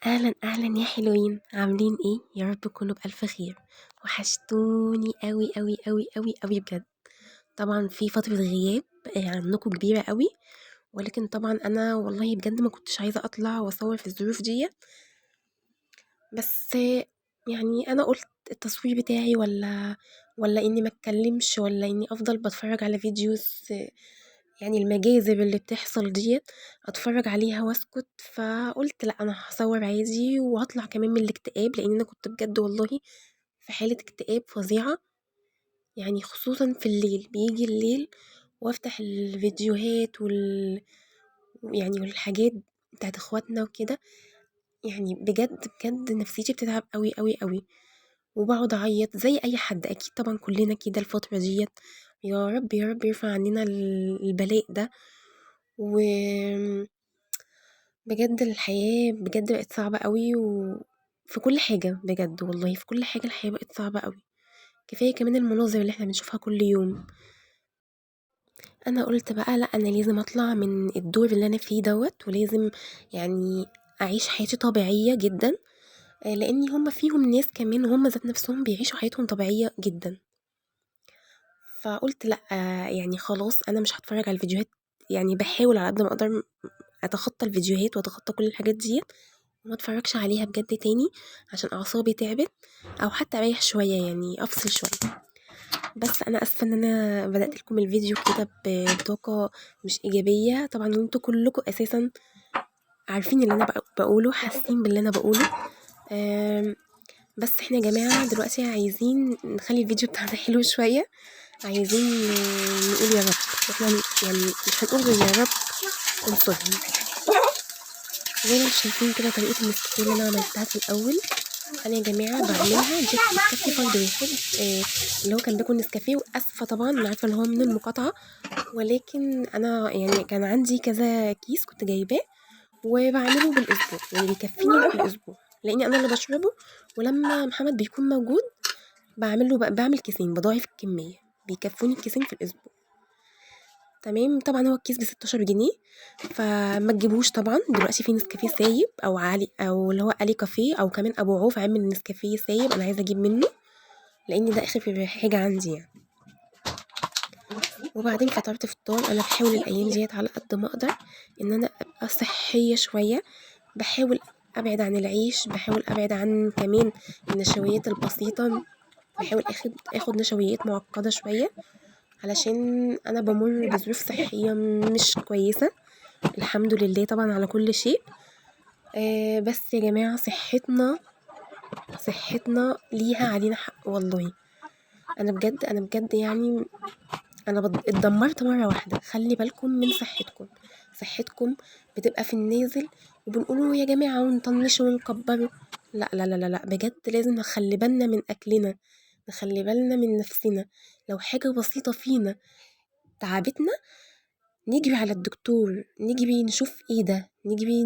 أهلا أهلا يا حلوين، عاملين ايه؟ يا رب تكونوا بألف خير. وحشتوني قوي قوي قوي قوي قوي بجد. طبعا في فترة غياب عنكم كبيرة قوي. ولكن طبعا أنا والله بجد ما كنتش عايزة أطلع وأصور في الظروف دي. بس يعني أنا قلت التصوير بتاعي ولا إني ما اتكلمش ولا إني أفضل بتفرج على فيديوز، يعني المجازر اللي بتحصل دي اتفرج عليها واسكت. فقلت لا، انا هصور عادي وهطلع كمان من الاكتئاب، لان انا كنت بجد والله في حالة اكتئاب فظيعة. يعني خصوصا في الليل، بيجي الليل وافتح الفيديوهات يعني والحاجات بتاعت اخواتنا وكده. يعني بجد بجد نفسيتي بتتعب قوي قوي قوي، وبقعد اعيط زي اي حد اكيد. طبعا كلنا كده الفترة ديت. يا رب يا رب يرفع عننا البلاء ده. وبجد الحياة بجد بقت صعبة قوي، وفي كل حاجة بجد والله في كل حاجة الحياة بقت صعبة قوي. كفاية كمان المناظر اللي احنا بنشوفها كل يوم. انا قلت بقى لا، انا لازم اطلع من الدور اللي انا فيه دوت، ولازم يعني اعيش حياتي طبيعية جدا. لان هم فيهم ناس كمان هم ذات نفسهم بيعيشوا حياتهم طبيعية جدا. فقلت لأ، يعني خلاص أنا مش هاتفرج على الفيديوهات. يعني باحاول على قد ما أقدر أتخطى الفيديوهات وأتخطى كل الحاجات ديّة، وما اتفرجش عليها بجد تاني، عشان أعصابي تعبت، أو حتى أريّح شوية يعني أفصل شوية. بس أنا آسفة إن أنا بدأت لكم الفيديو كده بطاقة مش إيجابية. طبعًا أنتم كلكم أساسًا عارفين اللي أنا باقوله، حاسين باللي أنا باقوله. آمم، بس إحنا يا جماعة دلوقتي عايزين نخلّي الفيديو بتاعنا حلو شوية. عايزين نقول يا رب. احنا يعني مش هنقول غير يا رب انصرهم. زي ما انتم شايفين كده طريقة النسكافيه اللي انا عملتها في الاول. انا يا جماعة بعملها دي بتكفي فرد واحد، اللي هو كان باكل نسكافيه. واسفة طبعا انا عارفة اللي هو من المقاطعة، ولكن انا يعني كان عندي كذا كيس كنت جايباه، وبعمله بالاسبوع، يعني بيكفيني الاسبوع لاني انا اللي بشربه. ولما محمد بيكون موجود بعمله بعمل كيسين، بضاعف الكمية، بيكفوني الكيسين في الاسبوع. تمام. طبعا هو الكيس ب16 جنيه، فما تجيبوش طبعا. دلوقتي في نسكافيه سايب او عالي، او اللي هو الي كافيه، او كمان ابو عوف عامل نسكافيه سايب، انا عايزه اجيب منه لان ده اخر حاجه عندي يعني. وبعدين فطرت فطار. انا بحاول الايام ديت على قد ما اقدر ان انا ابقى صحيه شويه. بحاول ابعد عن العيش، بحاول ابعد عن كمان النشويات البسيطه. بحاول اخد نشويات معقده شويه، علشان انا بمر بظروف صحيه مش كويسه. الحمد لله طبعا على كل شيء. بس يا جماعة صحتنا ليها علينا حق والله. أنا بجد يعني أنا اتدمرت مرة واحدة. خلي بالكم من صحتكم. صحتكم بتبقى في النازل، وبنقولوا يا جماعة ونطنشوا ونكبروا. لا لا لا لا لا، بجد لازم نخلي بالنا من أكلنا، نخلي بالنا من نفسنا. لو حاجة بسيطة فينا تعبتنا، نجري على الدكتور، نجري نشوف ايه ده، نجري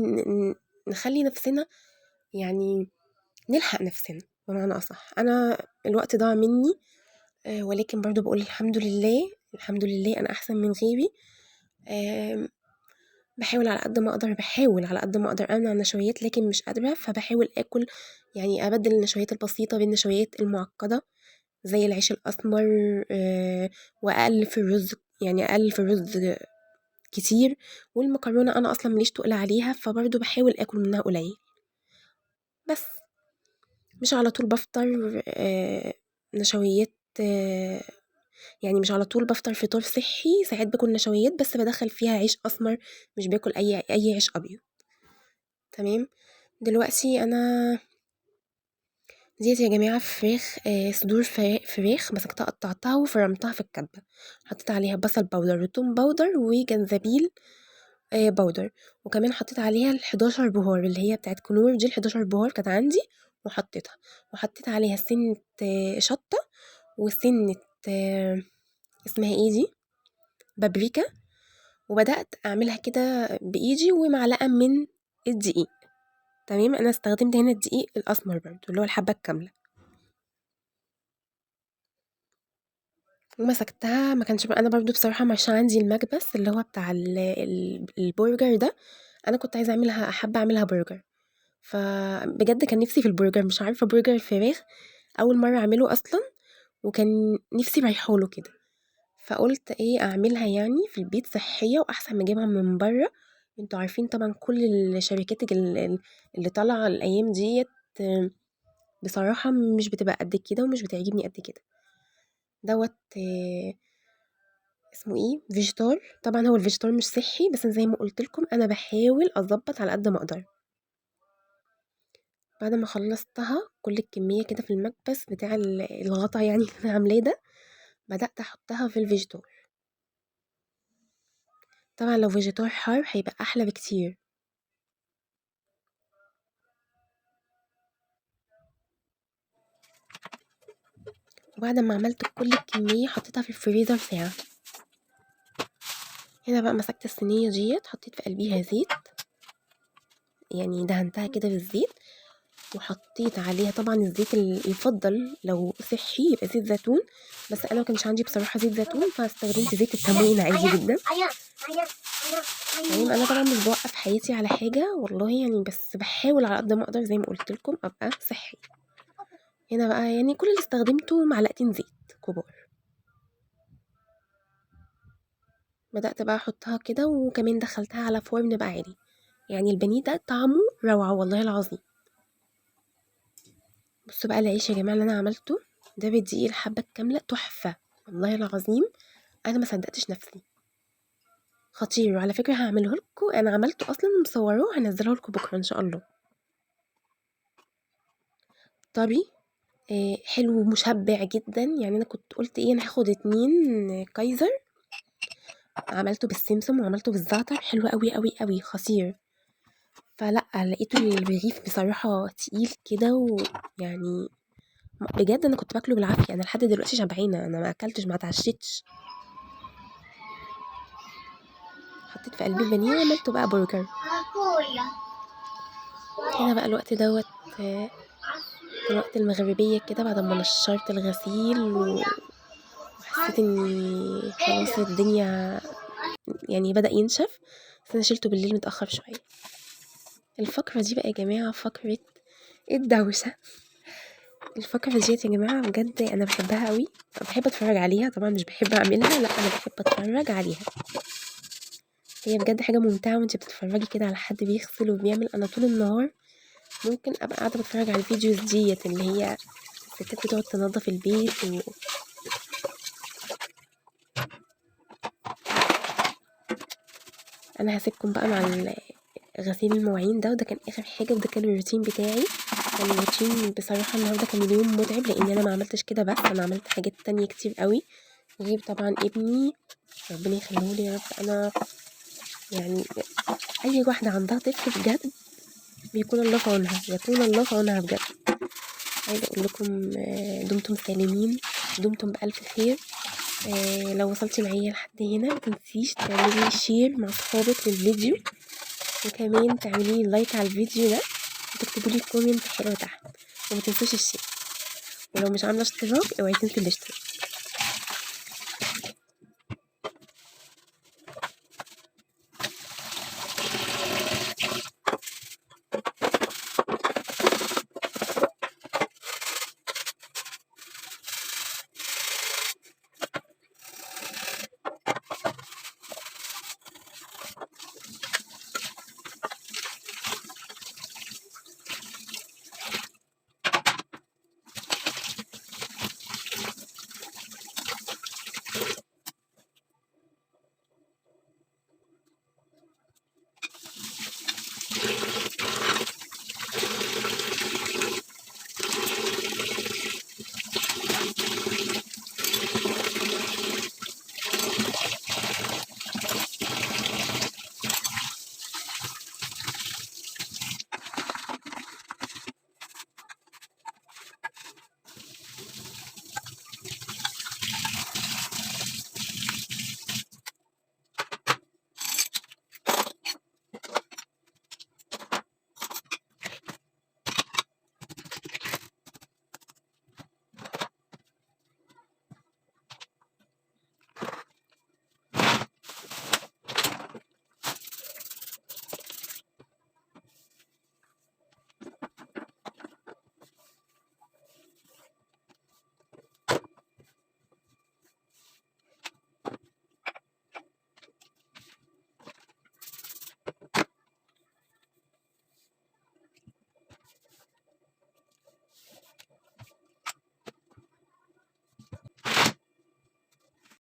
نخلي نفسنا يعني نلحق نفسنا بمعنى أصح. أنا الوقت ضاع مني، ولكن برضو بقول الحمد لله، الحمد لله أنا أحسن من غيري. آم، بحاول على قد ما أقدر، بحاول على قد ما أقدر أمنع النشويات، لكن مش قادرة. فبحاول آكل، يعني أبدل النشويات البسيطة بالنشويات المعقدة زي العيش الأسمر. وأقل في الرز، يعني أقل في الرز كتير. والمكرونة أنا أصلا مليش تقول عليها، فبرضو بحاول آكل منها قليل. بس مش على طول بافطر نشويات. آآ يعني مش على طول بافطر فطار صحّي، ساعات باكل نشويات بس بادخّل فيها عيش أسمر، مش باكل أي عيش أبيض. تمام. دلوقتي أنا ديّة يا جماعة فراخ، صدور فراخ مسكتها قطّعتها وفرمتها في الكبة، حطيت عليها بصل باودر وتوم باودر وجنزبيل باودر، وكمان حطيت عليها ال11 بهار اللي هي بتاعة كنور دي. ال11 بهار كانت عندي وحطيتها، وحطيت عليها سِنّة شطة، وسِنّة اسمها إيه دي، بابريكا. وبدأت أعملها كده بإيدي ومعلقة من الدقيق. تمام. أنا استخدمت هنا الدقيق الأسمر برضه اللي هو الحبة الكاملة. ومسكتها، ما كانش بقى أنا برضه بصراحة مش عندي المكبس اللي هو بتاع البرجر ده. أنا كنت عايزة أعملها، حابة أعملها برجر، فبجد كان نفسي في البرجر، مش عارفة برجر الفراخ أول مرة أعمله أصلا، وكان نفسي رايحاله كده، فقلت ايه أعملها يعني في البيت صحية وأحسن ما أجيبها من بره. انتوا عارفين طبعا كل الشركات اللي طالعة الأيام ديت بصراحة مش بتبقى قد كده ومش بتعجبني قد كده. دوت اسمه ايه فيجيتار، طبعا هو الفيجيتار مش صحي، بس زي ما قلت لكم انا بحاول اظبط على قد ما اقدر. بعد ما خلصتها كل الكميه كده في المكبس بتاع الغطا يعني اللي انا عاملاه ده، بدات احطها في الفيجيتار. طبعا لو فيجيتار حار هيبقى احلى بكتير. وبعد ما عملت كل الكميه حطيتها في الفريزر ساعه. هنا بقى مسكت الصينيه ديت، حطيت في قلبيها زيت، يعني دهنتها كده بالزيت، وحطيت عليها طبعا الزيت اليفضل لو صحي يبقى زيت زيتون، بس انا ما كانش عندي بصراحه زيت زيتون فاستخدمت زيت التموين عادي جدا. يعني انا طبعا مش بوقف حياتي على حاجه والله يعني، بس بحاول على قد ما اقدر زي ما قلت لكم ابقى صحي. هنا بقى يعني كل اللي استخدمته معلقتين زيت كبار. بدات بقى احطها كده، وكمان دخلتها على فرن بقى عالي. يعني البانيه ده طعمه روعه والله العظيم. بصوا بقى العيش يا جماعه اللي انا عملته ده بدقيق الحبه الكامله تحفه والله العظيم، انا ما صدقتش نفسي، خطير. وعلى فكره هعمله لكم، انا عملته اصلا ومصوره وهنزله لكم بكره ان شاء الله. طري حلو ومشبع جدا. يعني انا كنت قلت ايه انا هاخد 2 كايزر، عملته بالسمسم وعملته بالزعتر، حلو قوي قوي قوي خطير. فلا لقيته الرغيف بصراحه تقيل كده، ويعني بجد انا كنت باكله بالعافيه، انا لحد دلوقتي شبعانه، انا ما اكلتش ما اتعشيتش. حطيت في قلبي البانيه وعملته بقى برجر. هنا بقى الوقت دوت الوقت المغربية كده، بعد ما نشرت الغسيل وحسيت اني خلاص الدنيا يعني بدأ ينشف، بس انا شلته بالليل متأخر شوية. الفقرة دي بقى يا جماعة فقرة الدوشة. الفقرة ديت يا جماعة بجد انا بحبها قوي، بحب اتفرج عليها، طبعا مش بحب اعملها، لا انا بحب اتفرج عليها. هي بجد حاجة ممتعة وانت بتتفرجي كده على حد بيغسل وبيعمل. انا طول النهار ممكن ابقى قاعدة بتفرج على الفيديوز ديت اللي هي الستات بتقعد تنظف البيت انا هسيبكم بقى مع غسيل المواعين ده، وده كان اخر حاجه، وده كان الروتين بتاعي. كان الروتين بصراحه النهارده كان اليوم متعب، لان انا ما عملتش كده بس انا عملت حاجات تانية كتير قوي، غير طبعا ابني ربنا يخليه لي يا رب. انا يعني اي واحده عندها طفل بجد بيكون الله في عونها، يكون الله في عونها بجد. عايزه اقول لكم دمتم سالمين، دمتم بالف خير. لو وصلتي معايا لحد هنا متنسيش تعملي شير مع صحابك للفيديو، وكمان تعملي لايك على الفيديو ده، وتكتبوا لي كومنت حلو تحت، وما تنسوش الشير. ولو مش عامله اشتراك اوعي تنسوا الاشتراك.